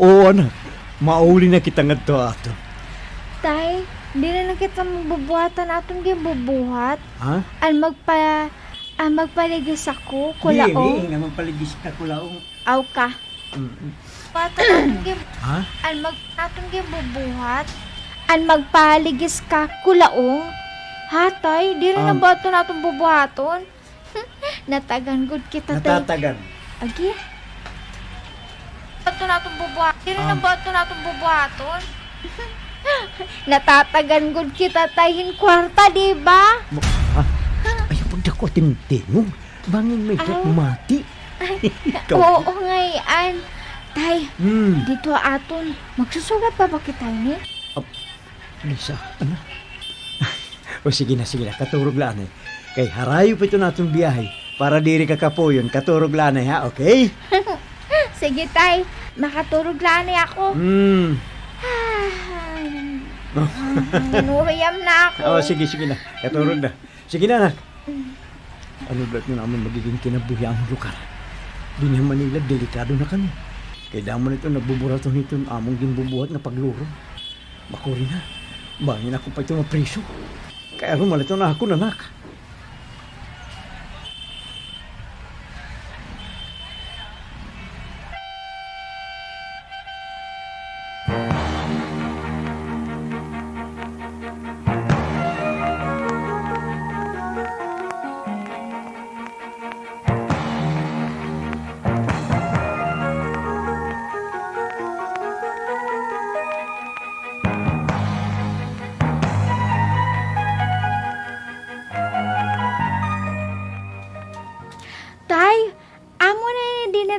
Oo, anak. Mauli na kita nga to ato. Tay, di na kita mabubuhatan atong gibubuhat. Ha? Ang magpaligis ako, kulaong. Dili, naman paligis ka kulaong. Aw ka. Buhatan atong Ha? atong gibubuhat. Ang magpaligis ka, kulaong. Ha, tay, di na ba ito natong bubuhaton? Natagan good kita, tay. Natatagan. Agi? Ito natong bubuhaton. Di na ba ito natong bubuhaton? Natatagan good kita, tay. Kwarta, di ba? Ayaw pag ako tintinong. Bangin may ito mati. Oo, ngayon. Tay, dito aton. Magsusugat pa ba kita ni? Lisa, ano? O sige na, katurog lang eh. Kay harayo pa ito natong biyahe. Para diri ka kapoyon, katurog lang eh, ha? Okay? Sige, tay. Makaturog lang ako. Nuriyam na ako. Sige na. Katurog na. Sige na, anak. Ano ba't na naman magiging kinabuhi ang lugar? Di niya Manila, delikado na kami. Kaya damo nito, nagbuburato nito among ginbubuhat na pagluro. Makuri na. Bangin ako pa ito na preso. Kaya rumalito na ako, nanak.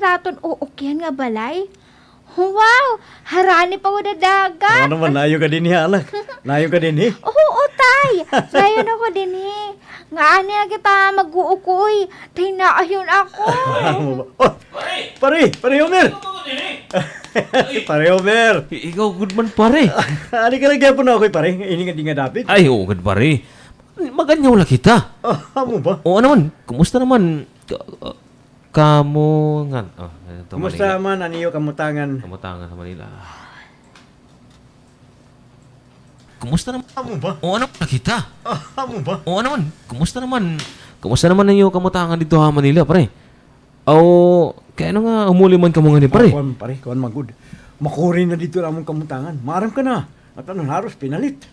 Raton uukyan nga balay. Wow! Harani pa wala dagat. Ano naman, nayo ka din anak. Nayo ka din Oo, tay. Ngayon ako din Nga ani na kita mag-uukoy. Tay na ayun ako. Pare Homer! Pare Homer! Ikaw, good man, pare. Ano ka lang kaya po na ako, pare? Ini nga di nga dapat. Ay, oo, good, pare. Maganyaw lang kita. Amo ba? Oo naman, kumusta naman? Kamungan. Kumusta man, aniyo kamutangan? Kamutangan sa Manila. Kumusta naman? Amo ba? Oo naman, nakita. Amo ba? Oo naman, kumusta naman? Kumusta naman ninyo kamutangan dito sa Manila, pare? Kaya ano nga, umuli man kamungan ni pare? Kuwan magud. Makuri na dito namang kamutangan. Maram ka na. At anong haros, pinalit.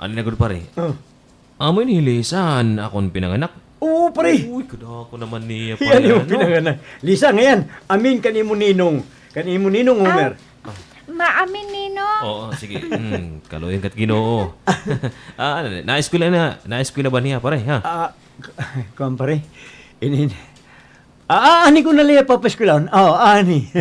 Ano na good, pare? Amoy ni Lisan, akong pinanganak. Oo, pare. Uy, kada ako naman niya, Yan yung pinanganak. Lisa, ngayon, amin kanimo ninong. Kanimo ninong, Homer. Maamin nino. Oo, sige. Kaluhin kat Ginoo. Na-eskwela ba niya, pare, ha? Kuwan, pare. Ani ko na liya papaskulaon. Ani.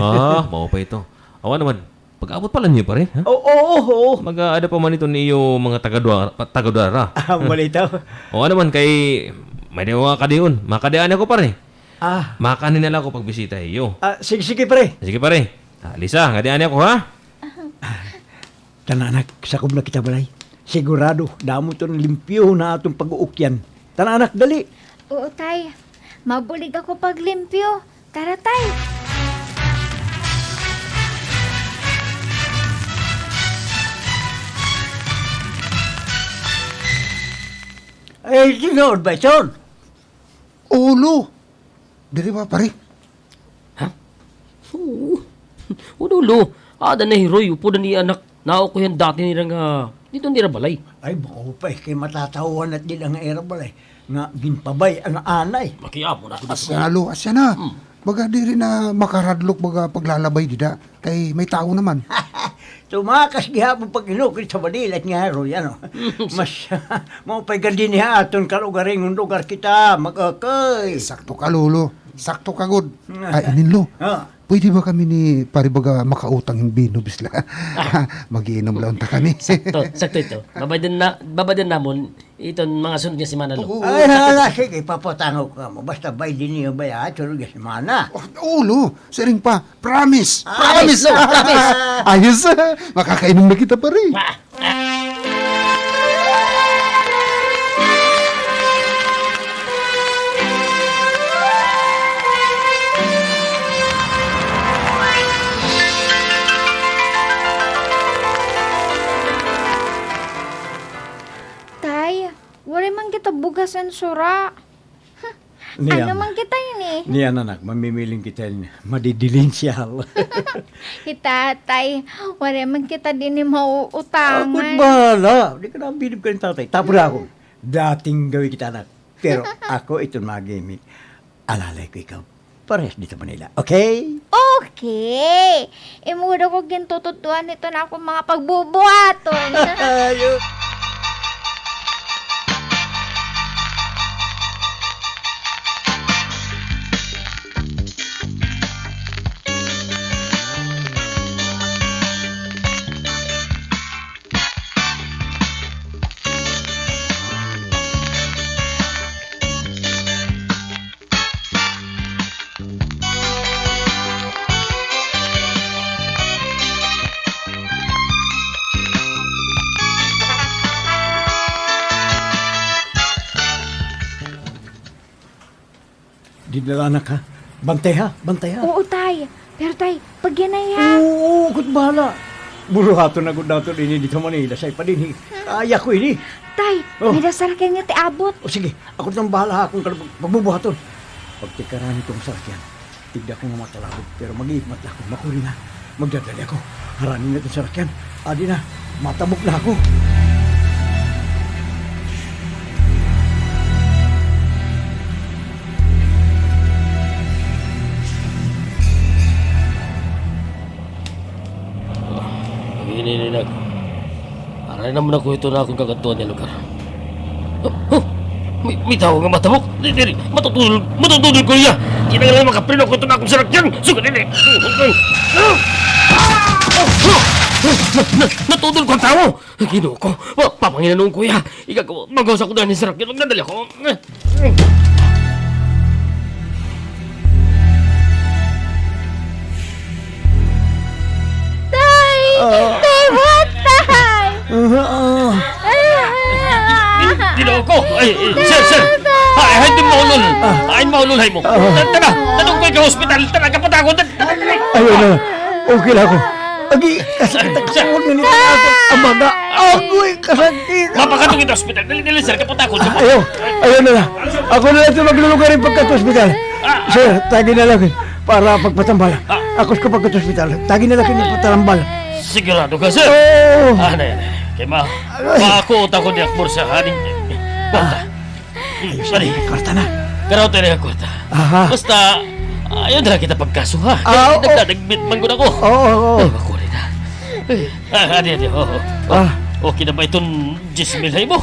Mau pa ito. Awa naman, pag-abot pala niyo, pare, ha? Oo. Mag-aada pa man ito niyo mga tagadwara. Malitaw. O naman kay may dewa ka diyon. Makadaan ako pare. Makanin na lang ako pagbisita iyo. Sige pare. Sige pare. Lisa, ngadian ako ha. Tananak, sakob na kita balay. Sigurado, damo to limpyo na atong pag-uukyan. Tananak, dali. Oo, tay. Mabulig ako paglimpyo. Tara, tay. Ay, ginod ba ito? Ulo! Dili ba, pare? Udulo. Ada na hiroy. Upo na ni anak. Nao ko yan dati nila nga. Dito nila balay. Ay, bako pa kay matatawan at din ang era balay. Nga ginpabay ang anay. Makiamo na. Asya na. Baga di rin na makaradlok baga paglalabay dida. Kay may tao naman. Tumakas gihapon pag inukit sa Badilat nga haro, yan o. Mas, maupay gandin niya aton kalugaring lugar kita, mag-akay. Sakto ka, lolo. Sakto ka, god. Ay, ininlo. Pwede ba kami ni paribaga makautang yung bino, bisla? Magiinom lang ta kami. Sakto ito. Babadan namon iton mga sunod nga si Manalo. Ay, sige, papatangaw ka mo. Basta bay din niyo ba ya, sunod nga si Mana. Ulo, siring pa. Promise. Promise. Ayos, makakainom na kita pa rin. Wala man kita bugasan sura. Ano man kita ini? Niyan anak, mamimiling kita madidilinsiyal. Tatay, wala man kita din Ako't mauutangan. bahala. Di ka na bilib ka ng tatay. Tapos ako, dating gawin kita anak. Pero ako ito magamit. Alalay ko ikaw. Parehas dito Manila. Okay? Okay. Imuda ko gintututuan nito na ako mga pagbubuhaton. Ayun. Dinala anak ha. Bantay ha. Bantay ha. Oo, tay. Pero tay, pag yan ay ha. Oo, ako't bahala. Buruhato na gud nato ini dito Manila. Say pa din. Kaya ko ini. Tay, Oh. may dasal kayo nga ti abot. O sige, ako nang bahala ha kung pagbubuhaton. Pagtikaran itong sakyan, tigda ko nga matalabog. Pero mag-iimat ako, makuri na. Magdadali ako. Haranin na itong sakyan. Adi na, matabok na ako. Ini nak. Aray naman ako ito na akong kagantuan niya lugar. Oh, may tao nga matabok. Dili, matutulog ko niya. Kinanglan makaprino ko ito na akong sarakyan. Sugod ini. Natutol ko ang tao. Ginoo ko. Papanginanong ko ya. Igagawa, magawas ako dahil ni sarakyan. Magdadali ako. Tay! Tay, what tay? Ginoo ko. Ay, sir. Ay, hindi maulol. Ay, maulol hay mo. Tara, tanong ko ka hospital. Tara, kapatakot. Ayun na, okay lang ako. Agi, kasakit ako nito. Amaga, ako'y kasakit. Mapakatong ito hospital. Dali, sir, kapatakot. Ayun na lang. Ako na lang ito maglulugar yung pagkat-hospital. Sir, tagi na lang para pagpatambala. Ako sa pagkat-hospital, tagi na lang yung patambala. Sigurado ka, sir. Oo. Na yan. Kaya makakuot ako di akbor sa haning. Kwarta. Sari, Kwarta na. karaw tayo na kwarta. Aha. Basta, ayaw na lang kita pagkasuha. Oo. Nagdadagbit man ko na ko. Oo. Ay, makuri na. Adi. Okay na ba itong 10,000 hay mo?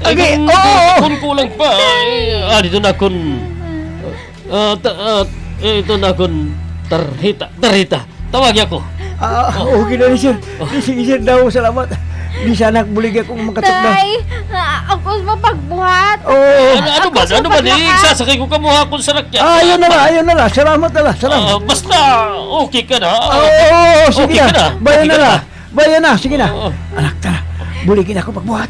Agi, kung- oo. Kung kulang pa, dito na akong... ito na akong tarhita. Tawag ako. Okay na ni sir. Sige sir daw, salamat. Di sana bulig akong makatukda. Tay, ako mapagbuhat. Oo. Ano ba? Sasakay ko kamuha akong sarakyan. Ayun na lang. Salamat na lang. Salamat. Basta, okay ka na. Oo, sige Okay ka na. na. Bayan Okay na ka lang. Bayan na, sige na. Oo. Anak, tara. Buligin ako pagbuhat.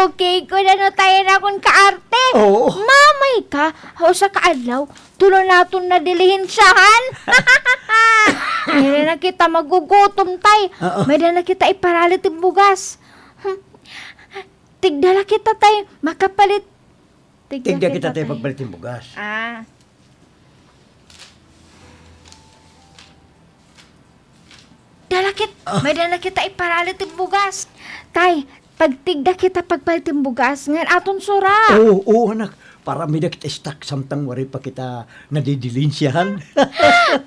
Okay, ko na no tayo na akong kaarte. Oo. Mamay ka, o sa kaadlaw, tulo naton na dilihin siyahan. May na kita magugutom tay. Oo. May na kita iparalit yung bugas. Tigdala kita tay, makapalit. Tigda kita tayo pagpalit yung bugas. Dalakit, may dala kita iparalit yung bugas. Tay, pagtigda kita pagpalit yung bugas, ngayon aton sura. Oo, anak. Para may kita stuck samtang wari pa kita nadidilinsyahan.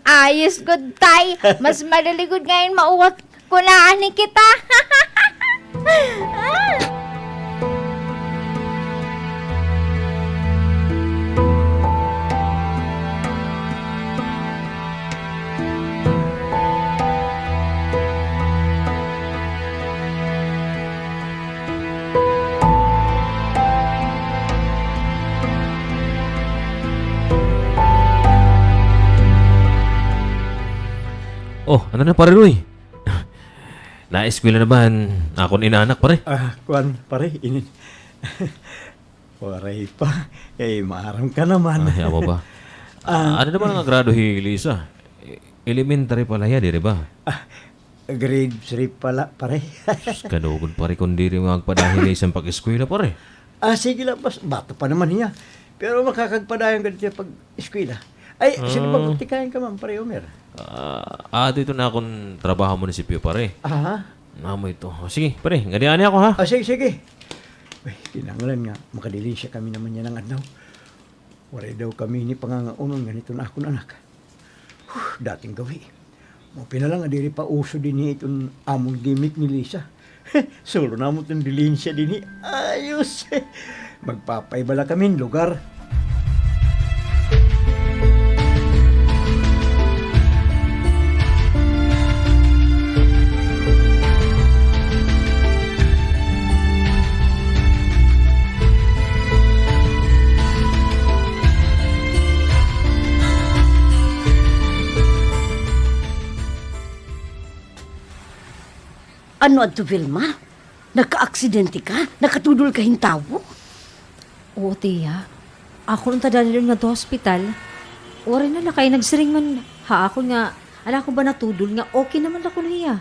Ayos good tay. Mas madaligod ngayon mauwat ko na ani kita. Oh, ano na pare Roy? Na-eskwela na ba ang akong inaanak pare? Kuan, pare, ini. Waray pa. Maaram ka naman. Ay, amo ba? Ano naman ang grado hi Lisa? Elementary pala ya, di ba? Grade 3 pala, pare. Kadugod pare kundi rin magpadahil isang pag-eskwela pare. Sige lang, bata pa naman niya. Pero makakagpadayan ka dito pag eskwela. Ay, sige pa, butikain ka man, pare, Omer. Dito na akong trabaho munisipyo pare. Aha. Namo ito. Sige, pare, ngadiani ako ha. Sige, sige. Ay, kinanglan nga, makadilinsya kami naman yan ng adlaw. Waray daw kami ni pangangaunon, ganito na akong anak. Dating gawi. Mapi na lang, adiri pa uso din ni itong among gimmick ni Lisa. Solo na mo itong dilinsya din ni. Ayos! Magpapaybala kami lugar. Ano ato, Vilma? Nagka-aksidente ka? Nakatudol ka hintawo? Oo, tiya. Ako nung tadali rin nga to hospital. Wari na kay nagsiring man. Ha, ako nga, ala ko ba natudol nga, okay naman ako niya.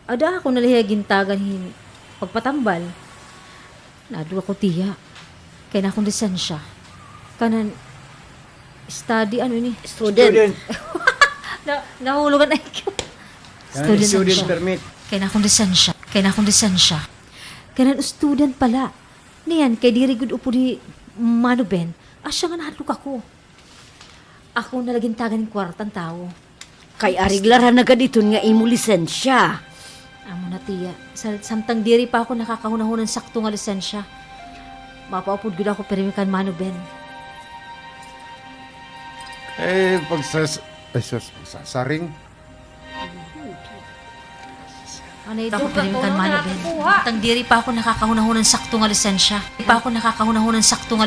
Ada ako nalihay gintagan hin pagpatambal. Nado ako, tiya. Kaya na akong lisensya. Kanan, study, ano ni? Student. Nahulugan ay Student siya. permit. Kaya na akong lisensya. Kaya na student pala. Niyan, kay diri gud upo di Mano Ben. Asya nga nahalok ako. Ako nalaging tagan ng kwartang tao. Kay ariglaran na dito nga imo lisensya. Amo na tiya. Samtang diri pa ako nakakahunahunan sakto nga lisensya. Mapaupod gud ako perimikan Mano Ben. Pagsasaring. Anay do perimikan Mano Ben. Samtang diri pa ako nakakahunahunan sakto nga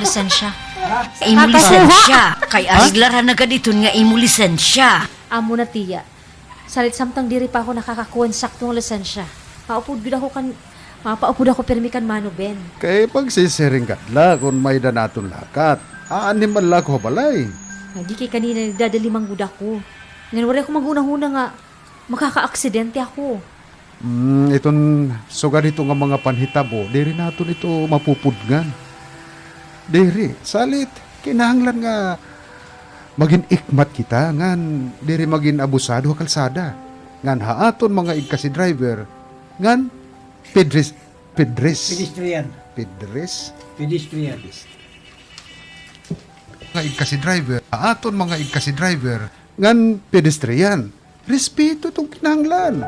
lisensya. Imo lisensya. Kay ariglaran na dito nga imo lisensya. Amo na tiya. Salit samtang diri pa ako nakakakuha sakto nga lisensya. Mapaupod ako perimikan Mano Ben. Kay pagsisiring ka la kung may danaton lakat. Anim man la ko balay. Hindi kay kanina nagdadalimang gud ako. Ngayon wala ako magunahuna nga makaka-aksidente ako. Iton suga dito nga mga panhitabo, diri naton ito mapupudngan. Diri, salit, kinahanglan nga maging ikmat kita, ngan diri maging abusado kalsada. Ngan haaton mga igkasi driver, ngan pedres. Pedestrian. Mga igkasi driver, haaton mga igkasi driver, ngan pedestrian. Respeto tong kinahanglan.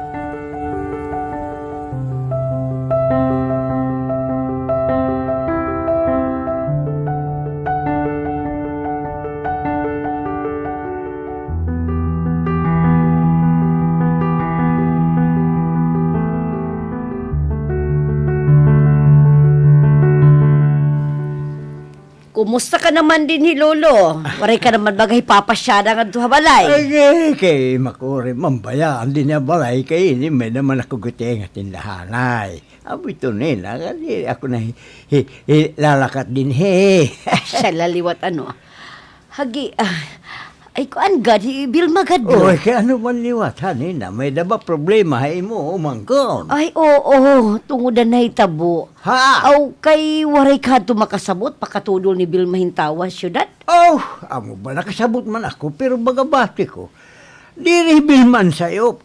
Kumusta ka naman din ni Lolo? Waray ka naman bagay papasyada nga duha balay. Ay, kay makuri, mambayaan din niya balay kay ini may naman ako guting at tindahanay. Abo ito nila, kasi ako na lalakat din Sa laliwat ano? Hagi, ay kuan gad, Vilma gad. Oy, kaya ano man liwat, hanina, may daba problema, hay mo, umangkon. Ay, oo, tungudan na hitabo. Ha? Aw, kay waray ka makasabot, pakatudol ni Vilma hintawa, syudad. Oh, amo ba nakasabot man ako, pero bagabati ko. Diribil man sayop,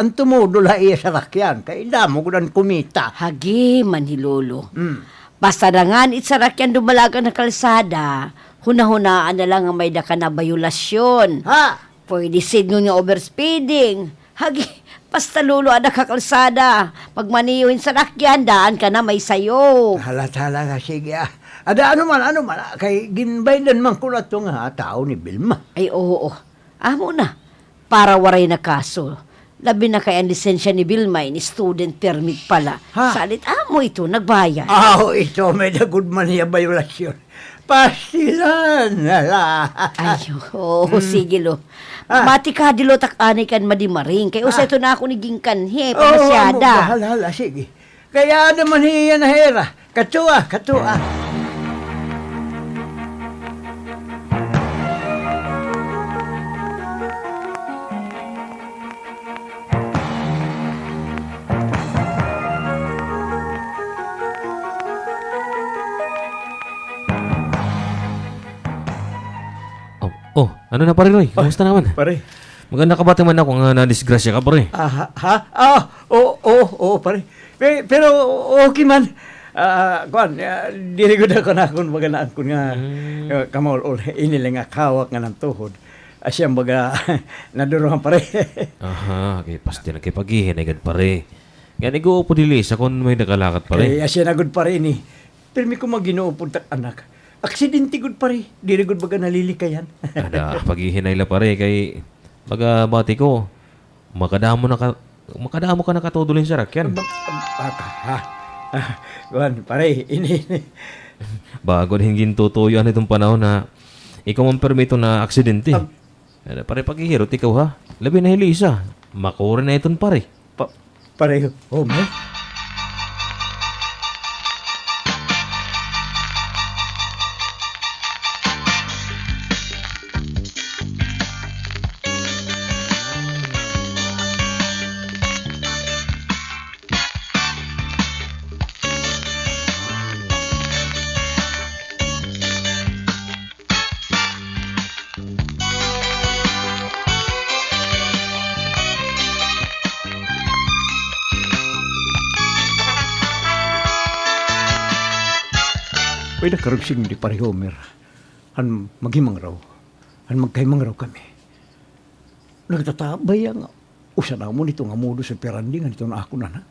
ang tumudol ha iya sa rakyan, kay damo ko dan kumita. Hagi, manhilolo. Hmm. Basta na nga, itsarakyan dumalaga na kalsada, hunahunaan na lang ang may daka na bayulasyon. Ha? Pwede signal nga overspeeding. Hagi, basta lulo ada ka kalsada. Pag maniyuhin sa rakyan, daan ka na may sayo. Hala nga, sige ah. Ada ano man, kay ginbaydan man ko na ito nga tao ni Vilma. Ay, oo. Amo na. Para waray na kaso. Labi na kay ang lisensya ni Vilma, ni student permit pala. Ha? Salit, amo ito, nagbayad. Ito may dagod man niya bayulasyon. Pastilan, hala. Ay, oo, sige lo. Mati ka dilo tak-anay kan madimaring. Kaya usa ito na ako ni Gingkanhe, pamasyada. Hala, sige. Kaya naman hiya na hera. Katua. Ano na pare Roy? Kamusta naman? Pare. Maganda ka ba naman ako nga na-disgrasya ka pare? Pare. Pero okay man. Kuan, dirigod ako na kung maganaan ko nga kamol ol inilang nga kawak nga ng tuhod. Asyang baga naduruhan pare. Aha, kay pasti na kay paghihinagad pare. Yan igo po dili sa kung may nakalakat pare. Kaya asya nagod pare ini. Pirmi ko maginuo tak anak. Aksidente gud pare. Dirigod baga nalilikayan. Ada paghihinay la pare kay baga bati ko. Makadamo ka nakatudulin sa rakyan. Kuan pare ini. Bago na hingin tutuyo itong panahon na ikaw ang permito na aksidente. Pare paghihirot ikaw ha. Labi na hilisa. Makuri na iton pare. Pare, Homer. Pwede karugsing di pare Homer. Han maghimang raw. Han magkaimang raw kami. Nagtatabay ang usa na mo nito nga modo sa pirandi nga nito na ako nanak.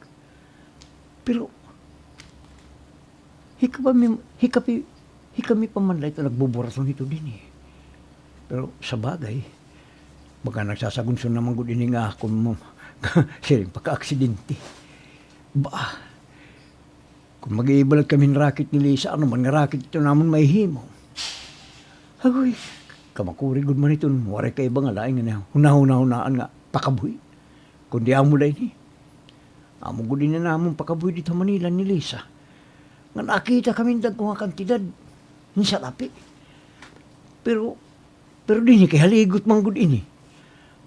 Pero hikami pamanlay ito nagbuburason nito din eh. Pero sa bagay, baka nagsasagunson naman ko din nga ako mo siring pagka-aksidente. Ba, kung mag-iibalag kami ng racket ni Lisa, ano man nga racket ito naman may himo. Agoy, kamakuri gud man ito, waray ka iba nga laing nga hunahunahunaan nga pakabuhi. Kundi amo day ni. Amo gud din na namon pakabuhi dito Manila ni Lisa. Nga nakita kami dag mga kantidad, sa lapi. Pero din kay haligot man gud ini.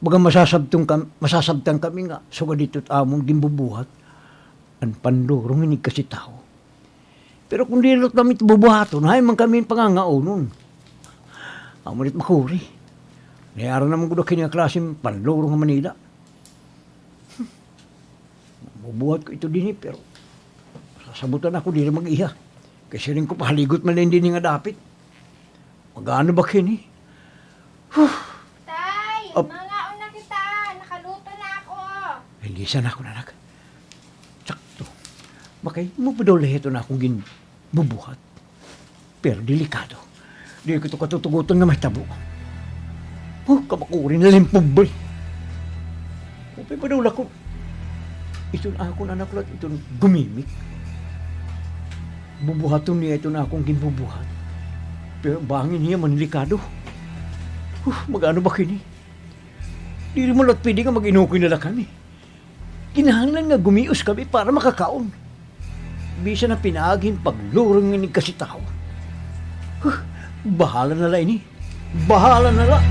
Baga masasabtang kami nga, so dito't among dimbubuhat. Ang pandurong inig kasi tao. Pero kung dilot kami bubuhaton, hay man kami pangangao nun. Amunit makuri. Nayara naman ko na kanya klaseng pandurong ng Manila. Bubuhat ko ito din eh, pero sasabutan ako din mag-iha. Kasi rin ko pahaligot man din nga dapit. Magano ba kini? Tay, mga una kita. Nakaluto na ako. Hindi sana ako nanak. Sakto. Bakay mo pa daw lahat na akong bubuhat. Pero delikado. Di ko ito katutugutan nga may tabo. Kamakuri na limpubay. Upay pa daw lako. Ito'n akong anak lang, ito'n gumimik. Bubuhaton niya ito na akong ginbubuhat. Pero bangin niya manlikado. Magano ba kini? Di rin mo lang pwede nga mag-inukoy na lang kami. Kinahanglan nga gumios kami para makakaon. Bisa na pinagin paglurong nga ni kasi tao. Bahala na lang ini. Bahala na lang.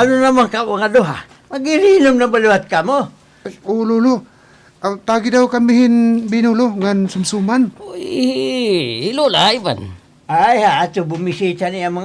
Ano naman ka mga duha? Magirinom na baluhat ka mo. O, Lolo. Tagi daw kamihin binulo ngan sumsuman. Uy, Lola, Ivan. Ay ha, ato bumisita niya mga